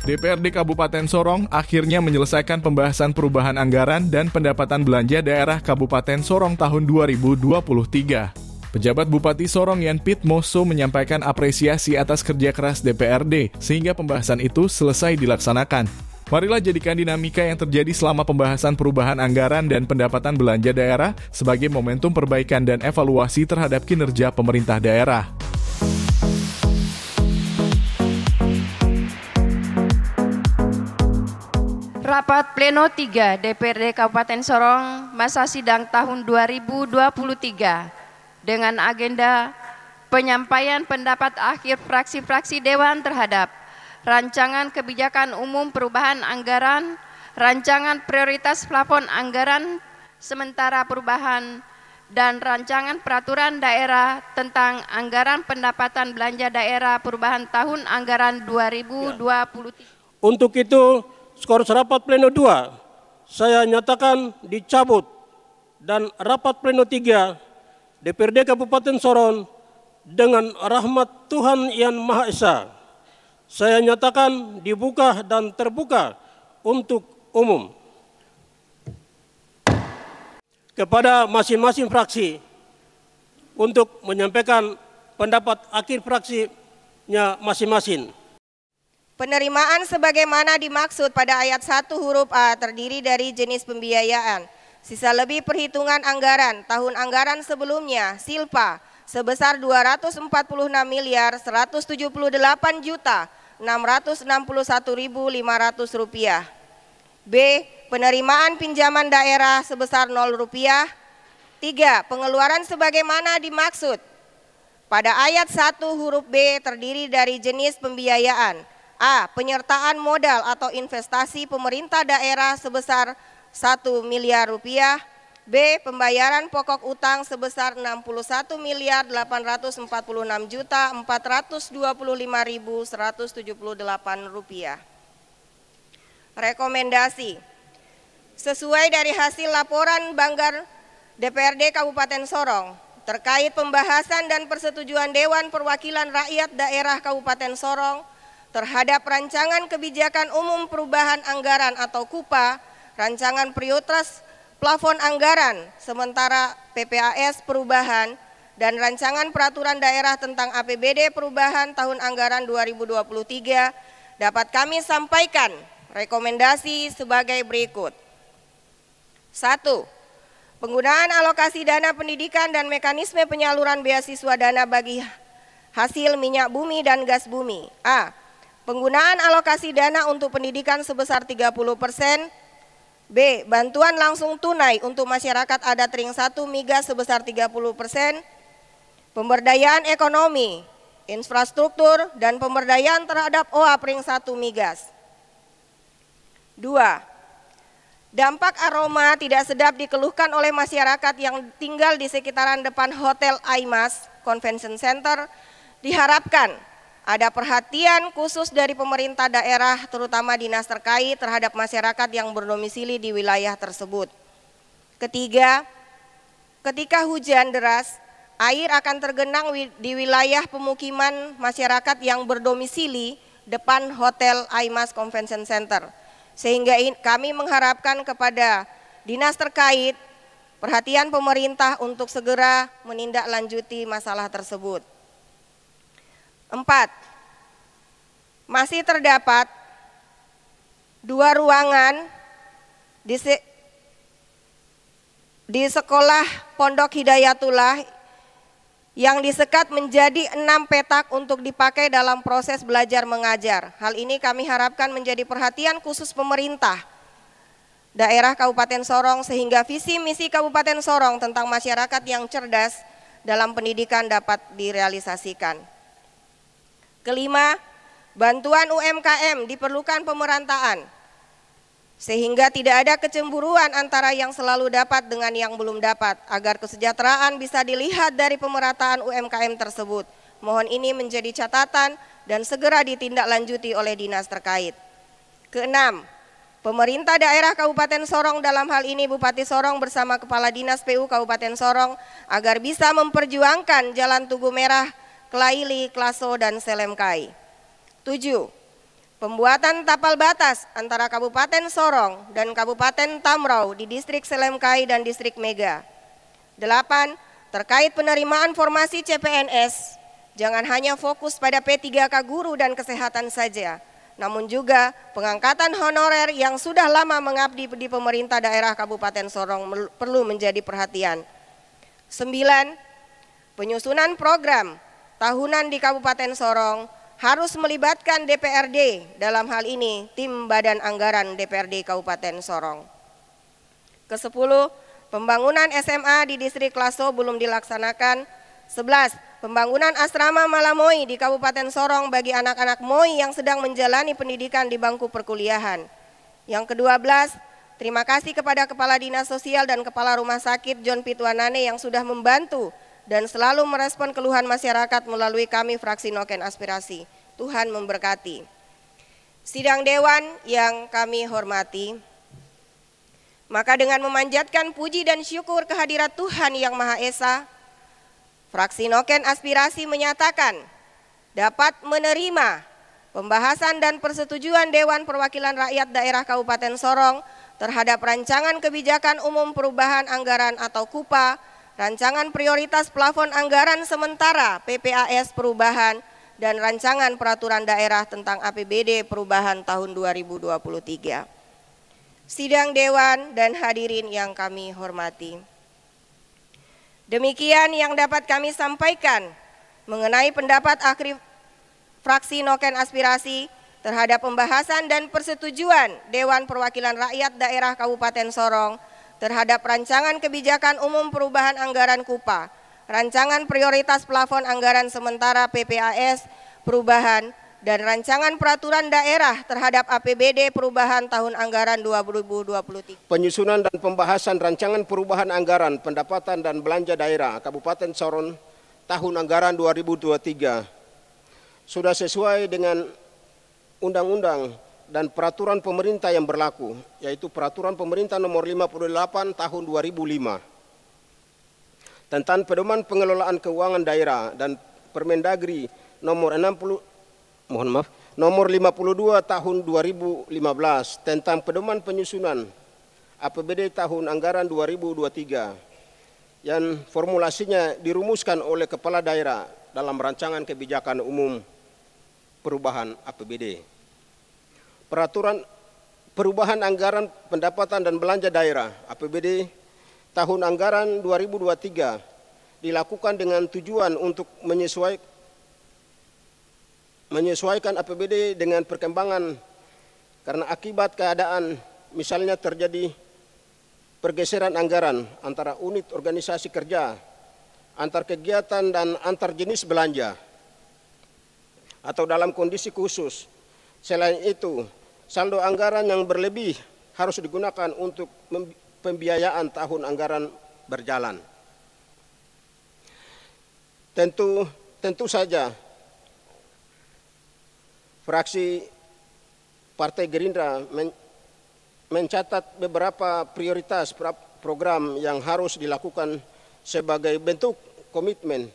DPRD Kabupaten Sorong akhirnya menyelesaikan pembahasan perubahan anggaran dan pendapatan belanja daerah Kabupaten Sorong tahun 2023. Pejabat Bupati Sorong Yan Pit Moso menyampaikan apresiasi atas kerja keras DPRD sehingga pembahasan itu selesai dilaksanakan. Marilah jadikan dinamika yang terjadi selama pembahasan perubahan anggaran dan pendapatan belanja daerah sebagai momentum perbaikan dan evaluasi terhadap kinerja pemerintah daerah. Rapat Pleno 3 DPRD Kabupaten Sorong masa sidang tahun 2023 dengan agenda penyampaian pendapat akhir fraksi-fraksi Dewan terhadap Rancangan Kebijakan Umum Perubahan Anggaran, Rancangan Prioritas Plafon Anggaran Sementara Perubahan, dan Rancangan Peraturan Daerah tentang Anggaran Pendapatan Belanja Daerah Perubahan Tahun Anggaran 2023. Untuk itu, skor rapat pleno 2 saya nyatakan dicabut dan rapat pleno 3 DPRD Kabupaten Sorong dengan rahmat Tuhan Yang Maha Esa saya nyatakan dibuka dan terbuka untuk umum. Kepada masing-masing fraksi untuk menyampaikan pendapat akhir fraksinya masing-masing. Penerimaan sebagaimana dimaksud pada ayat 1 huruf A terdiri dari jenis pembiayaan, sisa lebih perhitungan anggaran, tahun anggaran sebelumnya, silpa, sebesar Rp246.178.661.500. B. Penerimaan pinjaman daerah sebesar Rp0. 3. Pengeluaran sebagaimana dimaksud pada ayat 1 huruf B terdiri dari jenis pembiayaan. A. Penyertaan modal atau investasi pemerintah daerah sebesar Rp1 miliar. B. Pembayaran pokok utang sebesar Rp60.846.425.178. Rekomendasi. Sesuai dari hasil laporan Banggar DPRD Kabupaten Sorong terkait pembahasan dan persetujuan Dewan Perwakilan Rakyat Daerah Kabupaten Sorong terhadap Rancangan Kebijakan Umum Perubahan Anggaran atau KUPA, Rancangan Prioritas Plafon Anggaran Sementara PPAS Perubahan, dan Rancangan Peraturan Daerah tentang APBD Perubahan Tahun Anggaran 2023 dapat kami sampaikan rekomendasi sebagai berikut. 1. Penggunaan alokasi dana pendidikan dan mekanisme penyaluran beasiswa dana bagi hasil minyak bumi dan gas bumi. A. Penggunaan alokasi dana untuk pendidikan sebesar 30%. B. Bantuan langsung tunai untuk masyarakat adat ring 1 migas sebesar 30%. Pemberdayaan ekonomi, infrastruktur, dan pemberdayaan terhadap OA ring 1 migas. 2. Dampak aroma tidak sedap dikeluhkan oleh masyarakat yang tinggal di sekitaran depan Hotel Aimas Convention Center. Diharapkan ada perhatian khusus dari pemerintah daerah terutama dinas terkait terhadap masyarakat yang berdomisili di wilayah tersebut. Ketiga, ketika hujan deras, air akan tergenang di wilayah pemukiman masyarakat yang berdomisili depan Hotel Aimas Convention Center. Sehingga kami mengharapkan kepada dinas terkait perhatian pemerintah untuk segera menindaklanjuti masalah tersebut. 4. Masih terdapat 2 ruangan di sekolah Pondok Hidayatullah yang disekat menjadi 6 petak untuk dipakai dalam proses belajar mengajar. Hal ini kami harapkan menjadi perhatian khusus pemerintah daerah Kabupaten Sorong sehingga visi misi Kabupaten Sorong tentang masyarakat yang cerdas dalam pendidikan dapat direalisasikan. Kelima, bantuan UMKM diperlukan pemerataan sehingga tidak ada kecemburuan antara yang selalu dapat dengan yang belum dapat agar kesejahteraan bisa dilihat dari pemerataan UMKM tersebut. Mohon ini menjadi catatan dan segera ditindaklanjuti oleh dinas terkait. Keenam, pemerintah daerah Kabupaten Sorong dalam hal ini Bupati Sorong bersama Kepala Dinas PU Kabupaten Sorong agar bisa memperjuangkan Jalan Tugu Merah, Klaili, Klaso, dan Selemkai. 7. pembuatan tapal batas antara Kabupaten Sorong dan Kabupaten Tamrau di Distrik Selemkai dan Distrik Mega. 8. Terkait penerimaan formasi CPNS, jangan hanya fokus pada P3K guru dan kesehatan saja, namun juga pengangkatan honorer yang sudah lama mengabdi di pemerintah daerah Kabupaten Sorong perlu menjadi perhatian. 9. Penyusunan program tahunan di Kabupaten Sorong harus melibatkan DPRD, dalam hal ini tim Badan Anggaran DPRD Kabupaten Sorong. Ke-10, pembangunan SMA di Distrik Laso belum dilaksanakan. 11. Pembangunan asrama Malamoi di Kabupaten Sorong bagi anak-anak MOI yang sedang menjalani pendidikan di bangku perkuliahan. Yang ke-12, terima kasih kepada Kepala Dinas Sosial dan Kepala Rumah Sakit John Pitwanane yang sudah membantu dan selalu merespon keluhan masyarakat melalui kami fraksi Noken Aspirasi. Tuhan memberkati. Sidang Dewan yang kami hormati, maka dengan memanjatkan puji dan syukur kehadirat Tuhan Yang Maha Esa, fraksi Noken Aspirasi menyatakan dapat menerima pembahasan dan persetujuan Dewan Perwakilan Rakyat Daerah Kabupaten Sorong terhadap Rancangan Kebijakan Umum Perubahan Anggaran atau KUPA, Rancangan Prioritas Plafon Anggaran Sementara PPAS Perubahan, dan Rancangan Peraturan Daerah tentang APBD Perubahan tahun 2023. Sidang Dewan dan hadirin yang kami hormati, demikian yang dapat kami sampaikan mengenai pendapat akhir fraksi Noken Aspirasi terhadap pembahasan dan persetujuan Dewan Perwakilan Rakyat Daerah Kabupaten Sorong terhadap Rancangan Kebijakan Umum Perubahan Anggaran KUPA, Rancangan Prioritas Plafon Anggaran Sementara PPAS Perubahan, dan Rancangan Peraturan Daerah terhadap APBD Perubahan tahun anggaran 2023. Penyusunan dan pembahasan Rancangan Perubahan Anggaran Pendapatan dan Belanja Daerah Kabupaten Sorong tahun anggaran 2023 sudah sesuai dengan undang-undang dan peraturan pemerintah yang berlaku, yaitu Peraturan Pemerintah Nomor 58 Tahun 2005 tentang Pedoman Pengelolaan Keuangan Daerah dan Permendagri Nomor 52 Tahun 2015 tentang Pedoman Penyusunan APBD Tahun Anggaran 2023 yang formulasinya dirumuskan oleh Kepala Daerah dalam Rancangan Kebijakan Umum Perubahan APBD. Peraturan Perubahan Anggaran Pendapatan dan Belanja Daerah APBD tahun anggaran 2023 dilakukan dengan tujuan untuk menyesuaikan APBD dengan perkembangan karena akibat keadaan misalnya terjadi pergeseran anggaran antara unit organisasi kerja, antar kegiatan dan antar jenis belanja atau dalam kondisi khusus. Selain itu, saldo anggaran yang berlebih harus digunakan untuk pembiayaan tahun anggaran berjalan. Tentu saja fraksi Partai Gerindra mencatat beberapa prioritas program yang harus dilakukan sebagai bentuk komitmen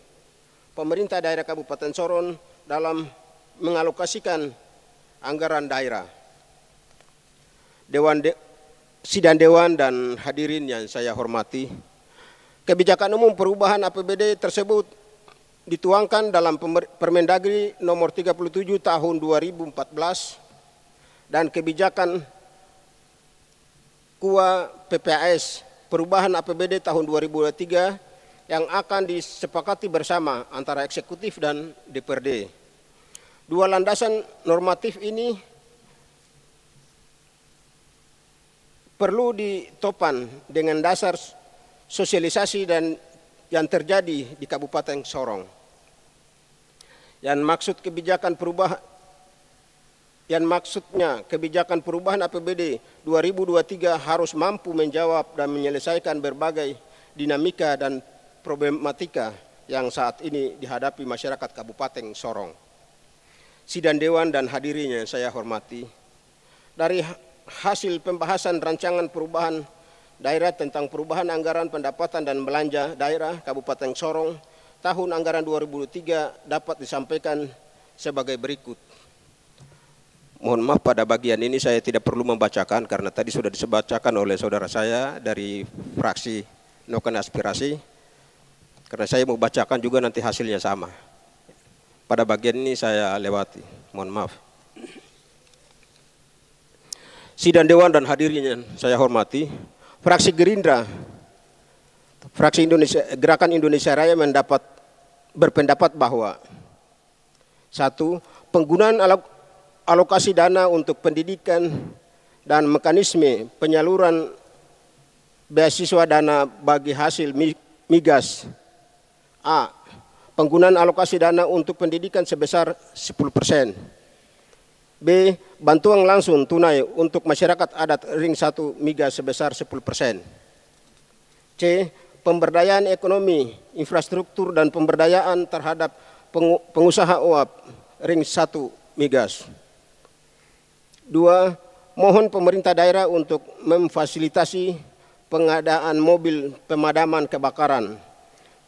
pemerintah daerah Kabupaten Sorong dalam mengalokasikan anggaran daerah. Sidang Dewan dan hadirin yang saya hormati, kebijakan umum perubahan APBD tersebut dituangkan dalam Permendagri Nomor 37 Tahun 2014 dan kebijakan KUA PPAS Perubahan APBD tahun 2023 yang akan disepakati bersama antara eksekutif dan DPRD. Dua landasan normatif ini perlu ditopang dengan dasar sosialisasi dan yang terjadi di Kabupaten Sorong. Maksudnya kebijakan perubahan APBD 2023 harus mampu menjawab dan menyelesaikan berbagai dinamika dan problematika yang saat ini dihadapi masyarakat Kabupaten Sorong. Sidang Dewan dan hadirin yang saya hormati, dari hasil pembahasan rancangan perubahan daerah tentang perubahan anggaran pendapatan dan belanja daerah Kabupaten Sorong tahun anggaran 2023 dapat disampaikan sebagai berikut. Mohon maaf pada bagian ini saya tidak perlu membacakan karena tadi sudah dibacakan oleh saudara saya dari fraksi Noken Aspirasi. Karena saya mau bacakan juga nanti hasilnya sama. Pada bagian ini saya lewati, mohon maaf. Sidang Dewan dan hadirin yang saya hormati, fraksi Gerindra, fraksi Gerakan Indonesia Raya berpendapat bahwa 1. Penggunaan alokasi dana untuk pendidikan dan mekanisme penyaluran beasiswa dana bagi hasil migas. A. Penggunaan alokasi dana untuk pendidikan sebesar 10%. B. Bantuan langsung tunai untuk masyarakat adat ring 1 migas sebesar 10%. C. Pemberdayaan ekonomi, infrastruktur dan pemberdayaan terhadap pengusaha OAP ring 1 migas. 2. Mohon pemerintah daerah untuk memfasilitasi pengadaan mobil pemadaman kebakaran.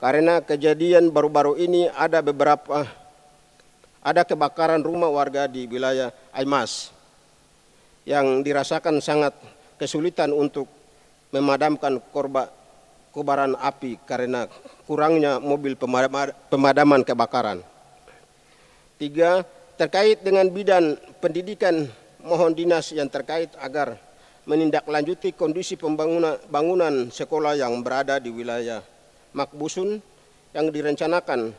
Karena kejadian baru-baru ini ada kebakaran rumah warga di wilayah Aimas yang dirasakan sangat kesulitan untuk memadamkan kobaran api karena kurangnya mobil pemadaman kebakaran. 3. Terkait dengan bidang pendidikan, mohon dinas yang terkait agar menindaklanjuti kondisi bangunan sekolah yang berada di wilayah Makbusun yang direncanakan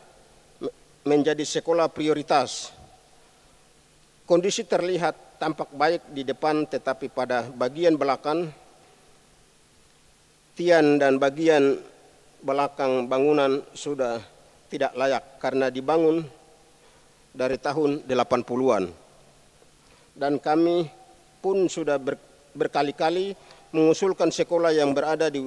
menjadi sekolah prioritas. Kondisi terlihat tampak baik di depan, tetapi pada bagian belakang tian dan bagian belakang bangunan sudah tidak layak karena dibangun dari tahun 80-an. Dan kami pun sudah berkali-kali mengusulkan sekolah yang berada di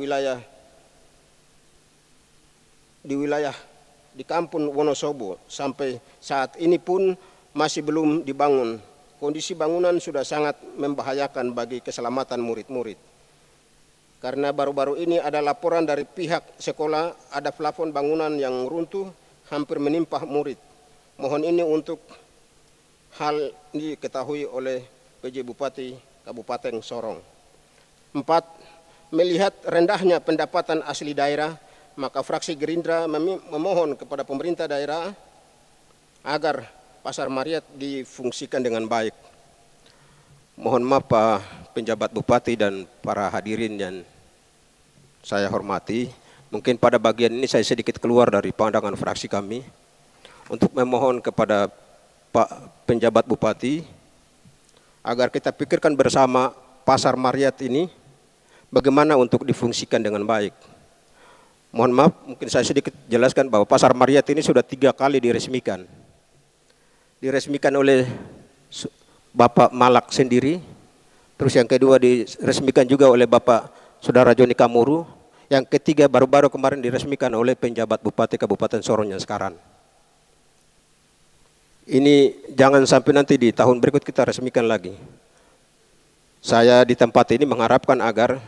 Kampung Wonosobo. Sampai saat ini pun masih belum dibangun. Kondisi bangunan sudah sangat membahayakan bagi keselamatan murid-murid. Karena baru-baru ini ada laporan dari pihak sekolah ada plafon bangunan yang runtuh hampir menimpa murid. Mohon ini untuk hal ini diketahui oleh PJ Bupati Kabupaten Sorong. 4. Melihat rendahnya pendapatan asli daerah, maka fraksi Gerindra memohon kepada pemerintah daerah agar Pasar Mariat difungsikan dengan baik. Mohon maaf Pak penjabat Bupati dan para hadirin yang saya hormati, mungkin pada bagian ini saya sedikit keluar dari pandangan fraksi kami untuk memohon kepada Pak penjabat Bupati agar kita pikirkan bersama Pasar Mariat ini bagaimana untuk difungsikan dengan baik. Mohon maaf, mungkin saya sedikit jelaskan bahwa Pasar Mariat ini sudah 3 kali diresmikan. Diresmikan oleh Bapak Malak sendiri, terus yang kedua diresmikan juga oleh Bapak Saudara Joni Kamuru, yang ketiga baru-baru kemarin diresmikan oleh penjabat Bupati Kabupaten Sorong yang sekarang. Ini jangan sampai nanti di tahun berikut kita resmikan lagi. Saya di tempat ini mengharapkan agar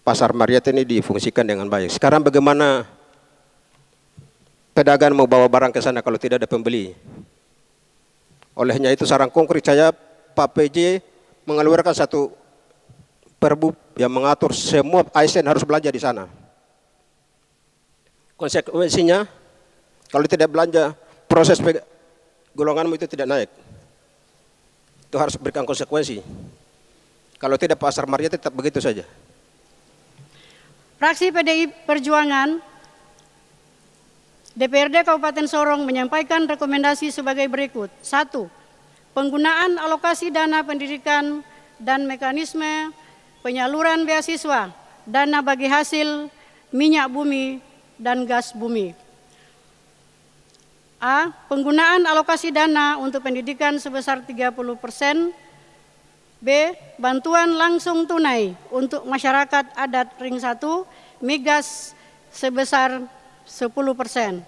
Pasar Mariat ini difungsikan dengan baik. Sekarang bagaimana pedagang mau bawa barang ke sana kalau tidak ada pembeli? Olehnya itu saran konkret saya, Pak PJ mengeluarkan satu perbu yang mengatur semua ASN harus belanja di sana. Konsekuensinya, kalau tidak belanja, proses golonganmu itu tidak naik. Itu harus berikan konsekuensi. Kalau tidak Pasar Mariat tetap begitu saja. Fraksi PDI Perjuangan DPRD Kabupaten Sorong menyampaikan rekomendasi sebagai berikut. 1. Penggunaan alokasi dana pendidikan dan mekanisme penyaluran beasiswa dana bagi hasil minyak bumi dan gas bumi. A. Penggunaan alokasi dana untuk pendidikan sebesar 30%. B. Bantuan langsung tunai untuk masyarakat adat ring 1 migas sebesar 10%.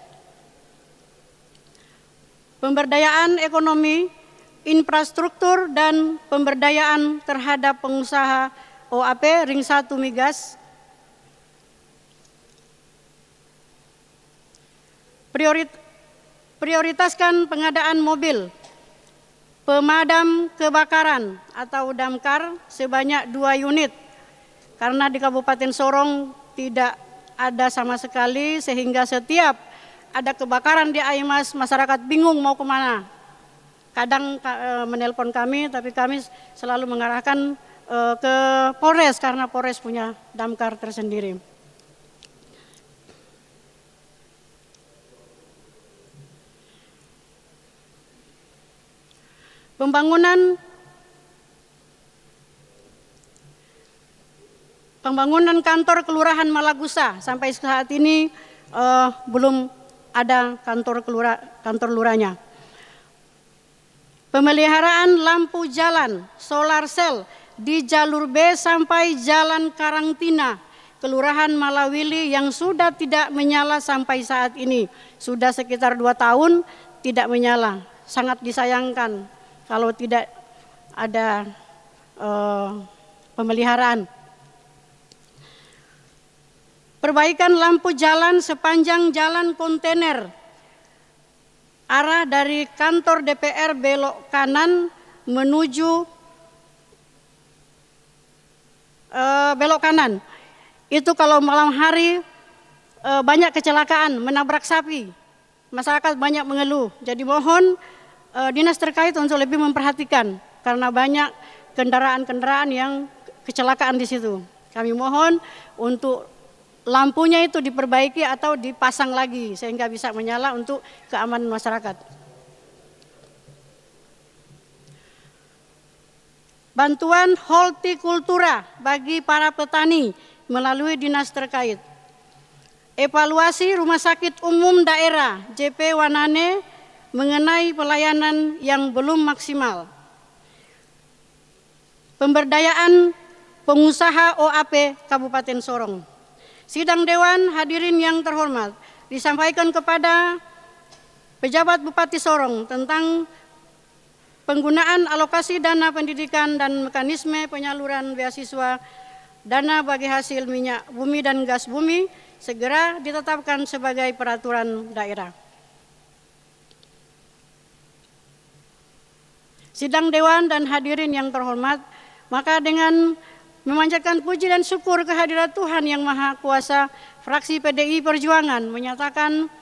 Pemberdayaan ekonomi, infrastruktur dan pemberdayaan terhadap pengusaha OAP ring 1 migas. Prioritaskan pengadaan mobil pemadam kebakaran atau damkar sebanyak 2 unit, karena di Kabupaten Sorong tidak ada sama sekali, sehingga setiap ada kebakaran di Aimas masyarakat bingung mau kemana. Kadang menelpon kami, tapi kami selalu mengarahkan ke Polres karena Polres punya damkar tersendiri. Pembangunan kantor Kelurahan Malagusa sampai saat ini belum ada kantor lurahnya. Pemeliharaan lampu jalan solar cell di jalur B sampai Jalan Karangtina, Kelurahan Malawili yang sudah tidak menyala sampai saat ini. Sudah sekitar 2 tahun tidak menyala. Sangat disayangkan kalau tidak ada pemeliharaan. Perbaikan lampu jalan sepanjang jalan kontainer arah dari kantor DPR belok kanan menuju belok kanan. Itu kalau malam hari banyak kecelakaan, menabrak sapi. Masyarakat banyak mengeluh. Jadi mohon dinas terkait untuk lebih memperhatikan karena banyak kendaraan-kendaraan yang kecelakaan di situ. Kami mohon untuk lampunya itu diperbaiki atau dipasang lagi sehingga bisa menyala untuk keamanan masyarakat. Bantuan hortikultura bagi para petani melalui dinas terkait. Evaluasi Rumah Sakit Umum Daerah JP Wanane mengenai pelayanan yang belum maksimal. Pemberdayaan pengusaha OAP Kabupaten Sorong. Sidang Dewan hadirin yang terhormat, disampaikan kepada pejabat Bupati Sorong tentang penggunaan alokasi dana pendidikan dan mekanisme penyaluran beasiswa dana bagi hasil minyak bumi dan gas bumi segera ditetapkan sebagai peraturan daerah. Sidang Dewan dan hadirin yang terhormat, maka dengan memanjatkan puji dan syukur kehadirat Tuhan Yang Maha Kuasa, fraksi PDI Perjuangan menyatakan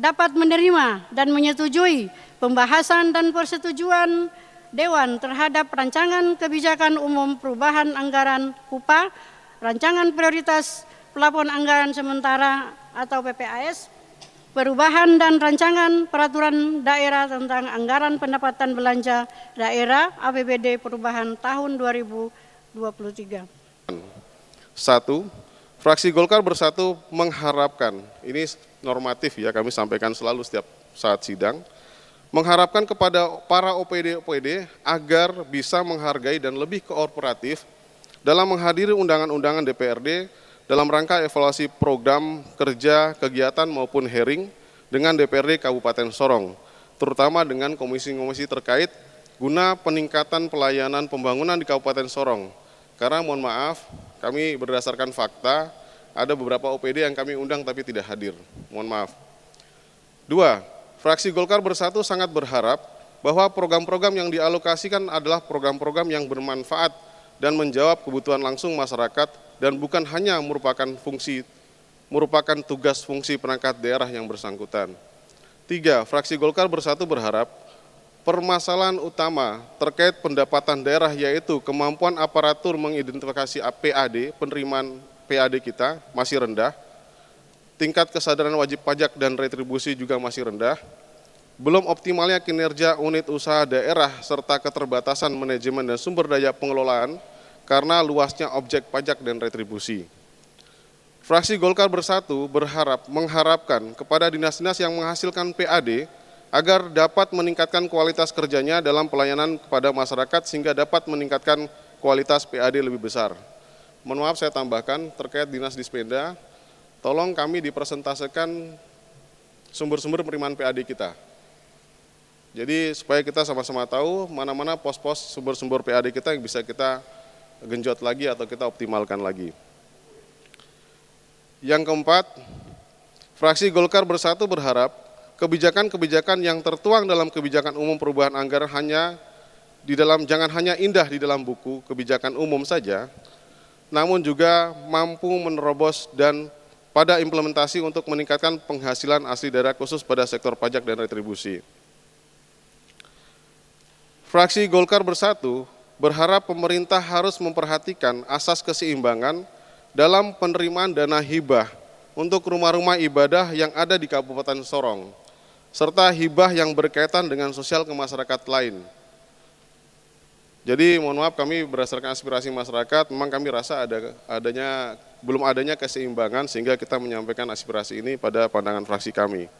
dapat menerima dan menyetujui pembahasan dan persetujuan Dewan terhadap rancangan kebijakan umum perubahan anggaran KUPA, rancangan prioritas plafon anggaran sementara atau PPAS, perubahan dan rancangan peraturan daerah tentang anggaran pendapatan belanja daerah APBD perubahan tahun 2023. 1. Fraksi Golkar Bersatu mengharapkan, ini normatif ya, kami sampaikan selalu setiap saat sidang, mengharapkan kepada para OPD agar bisa menghargai dan lebih kooperatif dalam menghadiri undangan-undangan DPRD dalam rangka evaluasi program kerja, kegiatan maupun hearing dengan DPRD Kabupaten Sorong, terutama dengan komisi-komisi terkait guna peningkatan pelayanan pembangunan di Kabupaten Sorong. Karena mohon maaf, kami berdasarkan fakta, ada beberapa OPD yang kami undang tapi tidak hadir. Mohon maaf. 2. Fraksi Golkar Bersatu sangat berharap bahwa program-program yang dialokasikan adalah program-program yang bermanfaat dan menjawab kebutuhan langsung masyarakat dan bukan hanya merupakan tugas fungsi perangkat daerah yang bersangkutan. 3. Fraksi Golkar Bersatu berharap permasalahan utama terkait pendapatan daerah yaitu kemampuan aparatur mengidentifikasi PAD, penerimaan PAD kita masih rendah, tingkat kesadaran wajib pajak dan retribusi juga masih rendah, belum optimalnya kinerja unit usaha daerah serta keterbatasan manajemen dan sumber daya pengelolaan karena luasnya objek pajak dan retribusi. Fraksi Golkar Bersatu mengharapkan kepada dinas-dinas yang menghasilkan PAD agar dapat meningkatkan kualitas kerjanya dalam pelayanan kepada masyarakat sehingga dapat meningkatkan kualitas PAD lebih besar. Mohon maaf saya tambahkan terkait Dinas Dispenda, tolong kami dipresentasikan sumber-sumber penerimaan PAD kita. Jadi supaya kita sama-sama tahu mana-mana pos-pos sumber-sumber PAD kita yang bisa kita genjot lagi atau kita optimalkan lagi. Yang keempat, fraksi Golkar Bersatu berharap kebijakan-kebijakan yang tertuang dalam kebijakan umum perubahan anggaran hanya jangan hanya indah di dalam buku kebijakan umum saja, namun juga mampu menerobos dan pada implementasi untuk meningkatkan penghasilan asli daerah khusus pada sektor pajak dan retribusi. Fraksi Golkar Bersatu berharap pemerintah harus memperhatikan asas keseimbangan dalam penerimaan dana hibah untuk rumah-rumah ibadah yang ada di Kabupaten Sorong, serta hibah yang berkaitan dengan sosial kemasyarakat lain. Jadi mohon maaf, kami berdasarkan aspirasi masyarakat, memang kami rasa belum adanya keseimbangan sehingga kita menyampaikan aspirasi ini pada pandangan fraksi kami.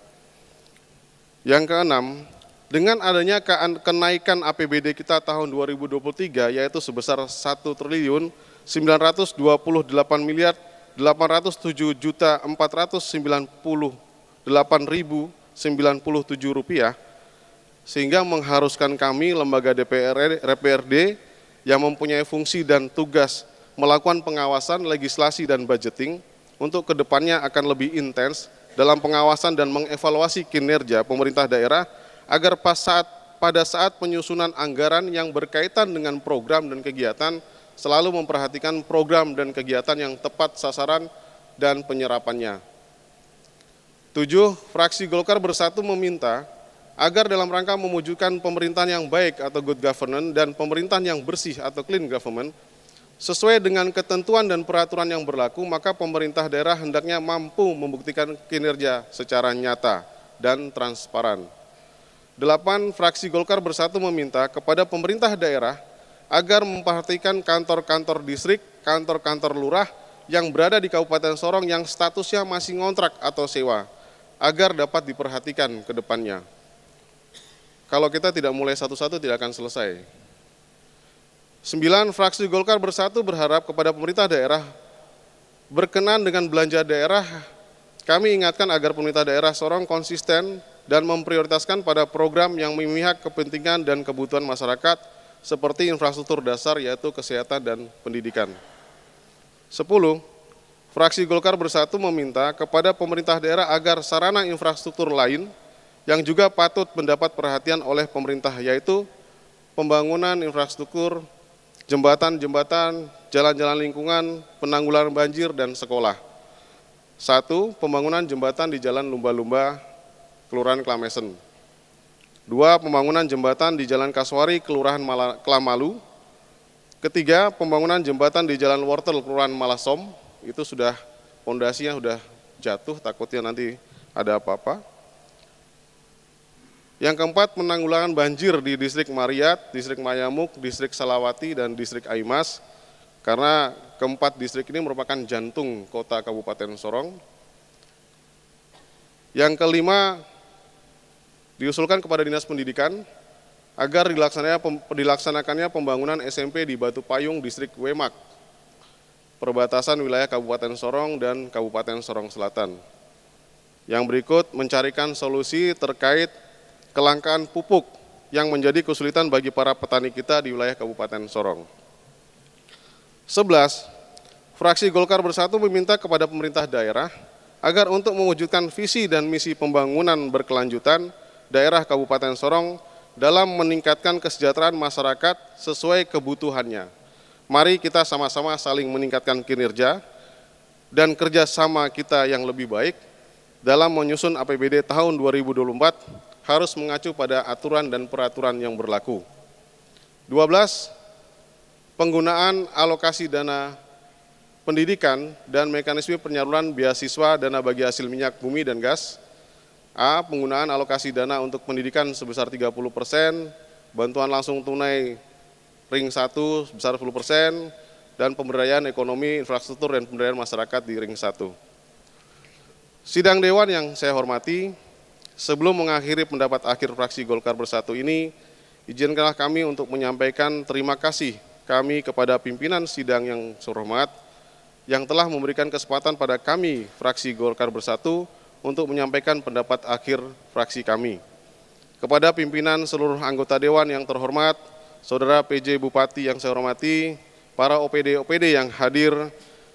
Yang keenam, dengan adanya kenaikan APBD kita tahun 2023 yaitu sebesar 1.998.498.097 rupiah, sehingga mengharuskan kami lembaga DPRD yang mempunyai fungsi dan tugas melakukan pengawasan, legislasi dan budgeting untuk kedepannya akan lebih intens dalam pengawasan dan mengevaluasi kinerja pemerintah daerah agar pada saat penyusunan anggaran yang berkaitan dengan program dan kegiatan selalu memperhatikan program dan kegiatan yang tepat sasaran dan penyerapannya. 7. Fraksi Golkar Bersatu meminta agar dalam rangka mewujudkan pemerintahan yang baik atau good governance dan pemerintahan yang bersih atau clean government, sesuai dengan ketentuan dan peraturan yang berlaku, maka pemerintah daerah hendaknya mampu membuktikan kinerja secara nyata dan transparan. 8. Fraksi Golkar Bersatu meminta kepada pemerintah daerah agar memperhatikan kantor-kantor distrik, kantor-kantor lurah yang berada di Kabupaten Sorong yang statusnya masih ngontrak atau sewa, agar dapat diperhatikan ke depannya. Kalau kita tidak mulai satu-satu tidak akan selesai. 9. Fraksi Golkar Bersatu berharap kepada pemerintah daerah berkenan dengan belanja daerah. Kami ingatkan agar pemerintah daerah Sorong konsisten dan memprioritaskan pada program yang memihak kepentingan dan kebutuhan masyarakat seperti infrastruktur dasar yaitu kesehatan dan pendidikan. 10. Fraksi Golkar Bersatu meminta kepada pemerintah daerah agar sarana infrastruktur lain yang juga patut mendapat perhatian oleh pemerintah yaitu pembangunan infrastruktur, jembatan-jembatan, jalan-jalan lingkungan, penanggulangan banjir, dan sekolah. 1. Pembangunan jembatan di Jalan Lumba-Lumba, Kelurahan Klamesen. 2. Pembangunan jembatan di Jalan Kaswari, Kelurahan Klamalu. 3. Pembangunan jembatan di Jalan Wortel, Kelurahan Malasom. Itu sudah pondasinya sudah jatuh, takutnya nanti ada apa-apa. Yang keempat, penanggulangan banjir di Distrik Mariat, Distrik Mayamuk, Distrik Salawati, dan Distrik Aimas. Karena keempat distrik ini merupakan jantung kota Kabupaten Sorong. Yang kelima, diusulkan kepada Dinas Pendidikan agar dilaksanakannya pembangunan SMP di Batu Payung, Distrik Wemak, perbatasan wilayah Kabupaten Sorong dan Kabupaten Sorong Selatan. Yang berikut, mencarikan solusi terkait kelangkaan pupuk yang menjadi kesulitan bagi para petani kita di wilayah Kabupaten Sorong. 11. Fraksi Golkar Bersatu meminta kepada pemerintah daerah agar untuk mewujudkan visi dan misi pembangunan berkelanjutan daerah Kabupaten Sorong dalam meningkatkan kesejahteraan masyarakat sesuai kebutuhannya. Mari kita sama-sama saling meningkatkan kinerja dan kerjasama kita yang lebih baik dalam menyusun APBD tahun 2024 harus mengacu pada aturan dan peraturan yang berlaku. 12. Penggunaan alokasi dana pendidikan dan mekanisme penyaluran beasiswa dana bagi hasil minyak bumi dan gas. A. Penggunaan alokasi dana untuk pendidikan sebesar 30%, bantuan langsung tunai ring 1 sebesar 10%, dan pemberdayaan ekonomi, infrastruktur, dan pemberdayaan masyarakat di ring 1. Sidang Dewan yang saya hormati, sebelum mengakhiri pendapat akhir fraksi Golkar Bersatu ini, izinkanlah kami untuk menyampaikan terima kasih kami kepada pimpinan sidang yang terhormat yang telah memberikan kesempatan pada kami fraksi Golkar Bersatu untuk menyampaikan pendapat akhir fraksi kami. Kepada pimpinan seluruh anggota Dewan yang terhormat, Saudara PJ Bupati yang saya hormati, para OPD-OPD yang hadir,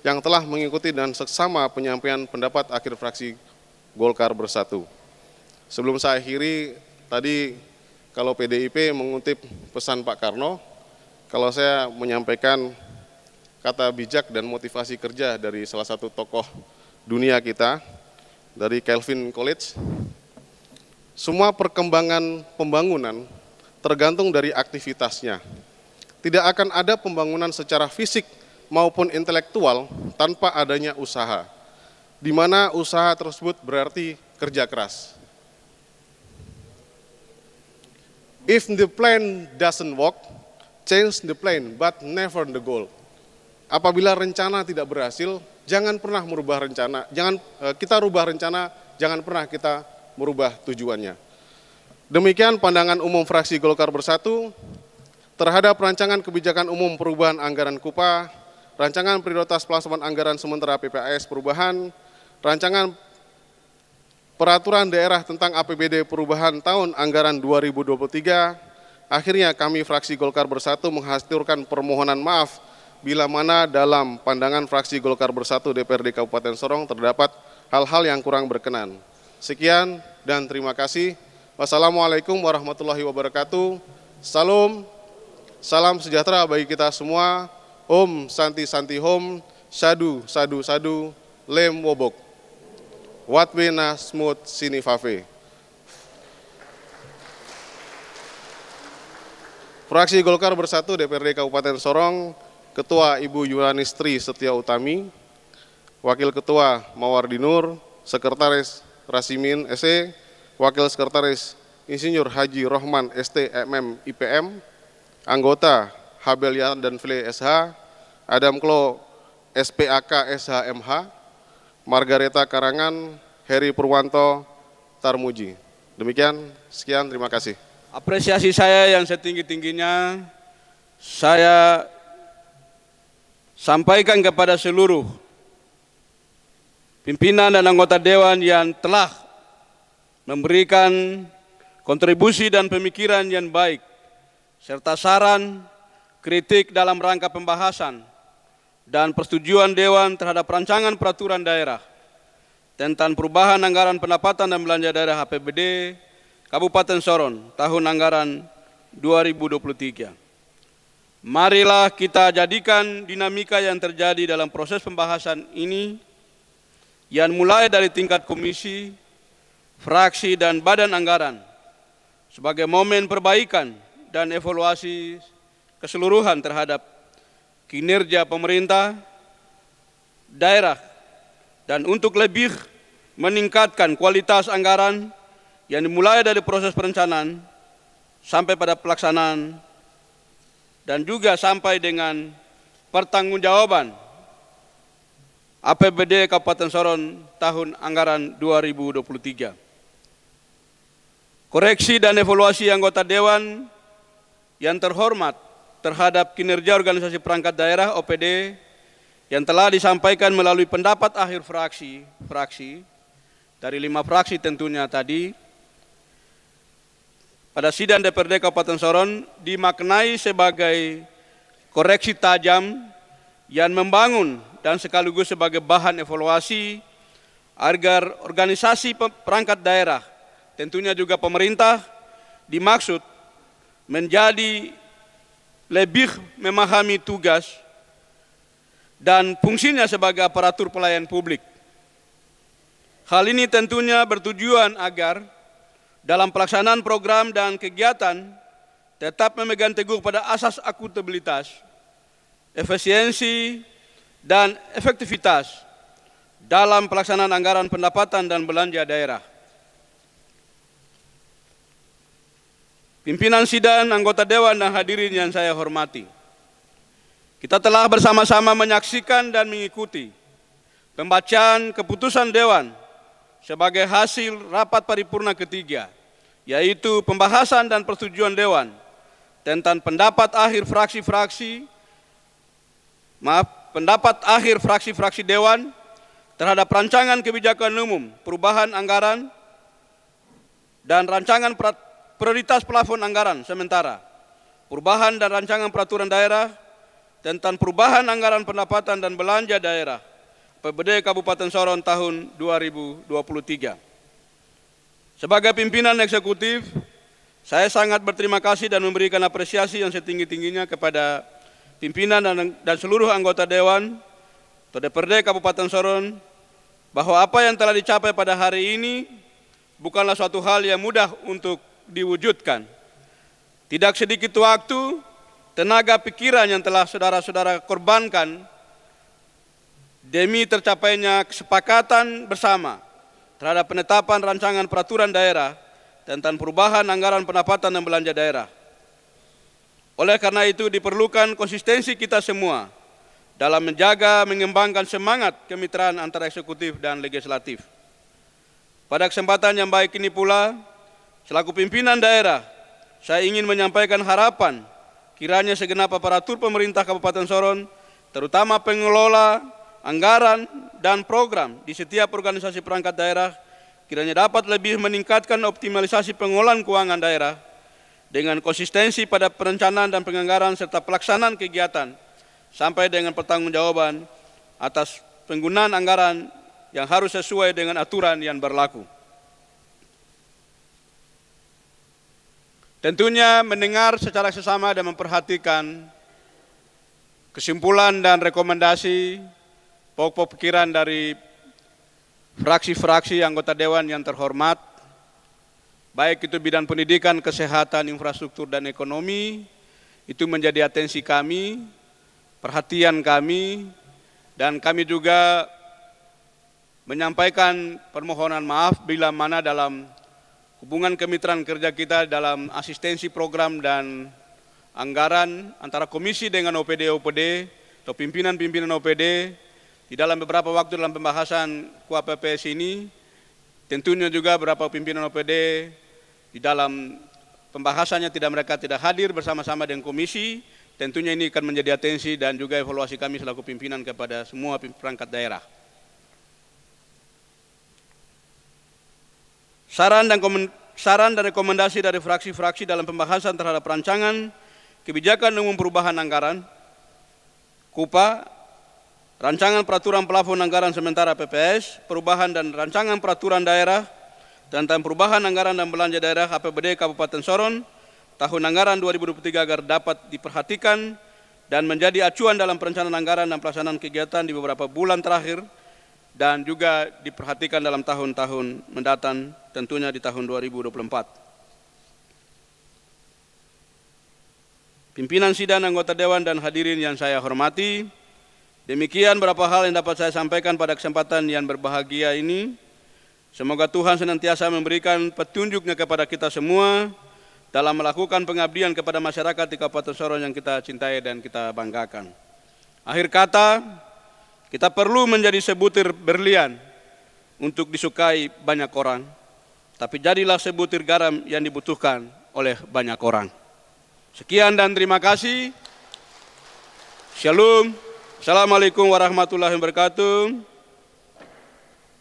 yang telah mengikuti dan seksama penyampaian pendapat akhir fraksi Golkar Bersatu. Sebelum saya akhiri, tadi kalau PDIP mengutip pesan Pak Karno, kalau saya menyampaikan kata bijak dan motivasi kerja dari salah satu tokoh dunia kita, dari Calvin Coolidge, semua perkembangan pembangunan tergantung dari aktivitasnya. Tidak akan ada pembangunan secara fisik maupun intelektual tanpa adanya usaha, di mana usaha tersebut berarti kerja keras. If the plan doesn't work, change the plan, but never the goal. Apabila rencana tidak berhasil, jangan pernah merubah rencana. Kita rubah rencana, jangan pernah kita merubah tujuannya. Demikian pandangan umum fraksi Golkar Bersatu terhadap rancangan kebijakan umum perubahan anggaran KUPA, rancangan prioritas pelaksana anggaran sementara PPAS perubahan, rancangan peraturan daerah tentang APBD perubahan tahun anggaran 2023. Akhirnya kami fraksi Golkar Bersatu menghaturkan permohonan maaf bila mana dalam pandangan fraksi Golkar Bersatu DPRD Kabupaten Sorong terdapat hal-hal yang kurang berkenan. Sekian dan terima kasih. Wassalamualaikum warahmatullahi wabarakatuh. Salam sejahtera bagi kita semua. Om Santi Santi Hom, Sadu Sadu Sadu, Lem Wobok. Watwena Smooth Sini Fave. Fraksi Golkar Bersatu DPRD Kabupaten Sorong, Ketua Ibu Yulanistri Setia Utami, Wakil Ketua Mawardi Nur, Sekretaris Rasimin SE, Wakil Sekretaris Insinyur Haji Rohman ST MM IPM, Anggota Habelian dan Fle SH, Adam Klo SPAK SH MH, Margareta Karangan, Heri Purwanto Tarmuji. Demikian, sekian, terima kasih. Apresiasi saya yang setinggi-tingginya saya sampaikan kepada seluruh pimpinan dan anggota Dewan yang telah memberikan kontribusi dan pemikiran yang baik, serta saran, kritik dalam rangka pembahasan dan persetujuan Dewan terhadap rancangan peraturan daerah tentang perubahan anggaran pendapatan dan belanja daerah APBD Kabupaten Sorong tahun anggaran 2023. Marilah kita jadikan dinamika yang terjadi dalam proses pembahasan ini yang mulai dari tingkat komisi, fraksi, dan badan anggaran sebagai momen perbaikan dan evaluasi keseluruhan terhadap kinerja pemerintah daerah dan untuk lebih meningkatkan kualitas anggaran yang dimulai dari proses perencanaan sampai pada pelaksanaan dan juga sampai dengan pertanggungjawaban APBD Kabupaten Sorong tahun anggaran 2023. Koreksi dan evaluasi anggota Dewan yang terhormat terhadap kinerja organisasi perangkat daerah OPD yang telah disampaikan melalui pendapat akhir fraksi dari 5 fraksi tentunya tadi pada sidang DPRD Kabupaten Sorong dimaknai sebagai koreksi tajam yang membangun dan sekaligus sebagai bahan evaluasi agar organisasi perangkat daerah, tentunya juga pemerintah, dimaksud menjadi lebih memahami tugas dan fungsinya sebagai aparatur pelayan publik. Hal ini tentunya bertujuan agar dalam pelaksanaan program dan kegiatan tetap memegang teguh pada asas akuntabilitas, efisiensi, dan efektivitas dalam pelaksanaan anggaran pendapatan dan belanja daerah. Pimpinan sidang, anggota Dewan, dan hadirin yang saya hormati, kita telah bersama-sama menyaksikan dan mengikuti pembacaan keputusan Dewan sebagai hasil rapat paripurna ketiga, yaitu pembahasan dan persetujuan Dewan tentang pendapat akhir fraksi Dewan terhadap rancangan kebijakan umum perubahan anggaran dan rancangan prioritas plafon anggaran sementara, perubahan dan rancangan peraturan daerah tentang perubahan anggaran pendapatan dan belanja daerah APBD Kabupaten Sorong tahun 2023. Sebagai pimpinan eksekutif, Saya sangat berterima kasih dan memberikan apresiasi yang setinggi-tingginya kepada pimpinan dan seluruh anggota Dewan atau DPRD Kabupaten Sorong, bahwa apa yang telah dicapai pada hari ini bukanlah suatu hal yang mudah untuk diwujudkan. Tidak sedikit waktu, tenaga pikiran yang telah saudara-saudara korbankan demi tercapainya kesepakatan bersama terhadap penetapan rancangan peraturan daerah tentang perubahan anggaran pendapatan dan belanja daerah. Oleh karena itu diperlukan konsistensi kita semua dalam menjaga, mengembangkan semangat kemitraan antara eksekutif dan legislatif. Pada kesempatan yang baik ini pula, selaku pimpinan daerah, saya ingin menyampaikan harapan kiranya segenap aparatur pemerintah Kabupaten Sorong, terutama pengelola, anggaran, dan program di setiap organisasi perangkat daerah, kiranya dapat lebih meningkatkan optimalisasi pengelolaan keuangan daerah dengan konsistensi pada perencanaan dan penganggaran serta pelaksanaan kegiatan, sampai dengan pertanggungjawaban atas penggunaan anggaran yang harus sesuai dengan aturan yang berlaku. Tentunya mendengar secara sesama dan memperhatikan kesimpulan dan rekomendasi pokok pikiran dari fraksi-fraksi anggota Dewan yang terhormat, baik itu bidang pendidikan, kesehatan, infrastruktur, dan ekonomi, itu menjadi atensi kami, perhatian kami, dan kami juga menyampaikan permohonan maaf bila mana dalam hubungan kemitraan kerja kita dalam asistensi program dan anggaran antara komisi dengan OPD atau pimpinan-pimpinan OPD di dalam beberapa waktu dalam pembahasan KUAPPS ini, tentunya juga beberapa pimpinan OPD di dalam pembahasannya mereka tidak hadir bersama-sama dengan komisi. Tentunya ini akan menjadi atensi dan juga evaluasi kami selaku pimpinan kepada semua perangkat daerah. Saran dan rekomendasi dari fraksi-fraksi dalam pembahasan terhadap rancangan kebijakan umum perubahan anggaran, KUPA, rancangan peraturan plafon anggaran sementara PPS, perubahan dan rancangan peraturan daerah tentang perubahan anggaran dan belanja daerah APBD Kabupaten Sorong tahun anggaran 2023 agar dapat diperhatikan dan menjadi acuan dalam perencanaan anggaran dan pelaksanaan kegiatan di beberapa bulan terakhir dan juga diperhatikan dalam tahun-tahun mendatang, tentunya di tahun 2024. Pimpinan sidang, anggota Dewan, dan hadirin yang saya hormati, demikian beberapa hal yang dapat saya sampaikan pada kesempatan yang berbahagia ini. Semoga Tuhan senantiasa memberikan petunjuknya kepada kita semua dalam melakukan pengabdian kepada masyarakat di Kabupaten Sorong yang kita cintai dan kita banggakan. Akhir kata, kita perlu menjadi sebutir berlian untuk disukai banyak orang, tapi jadilah sebutir garam yang dibutuhkan oleh banyak orang. Sekian dan terima kasih. Shalom. Assalamualaikum warahmatullahi wabarakatuh.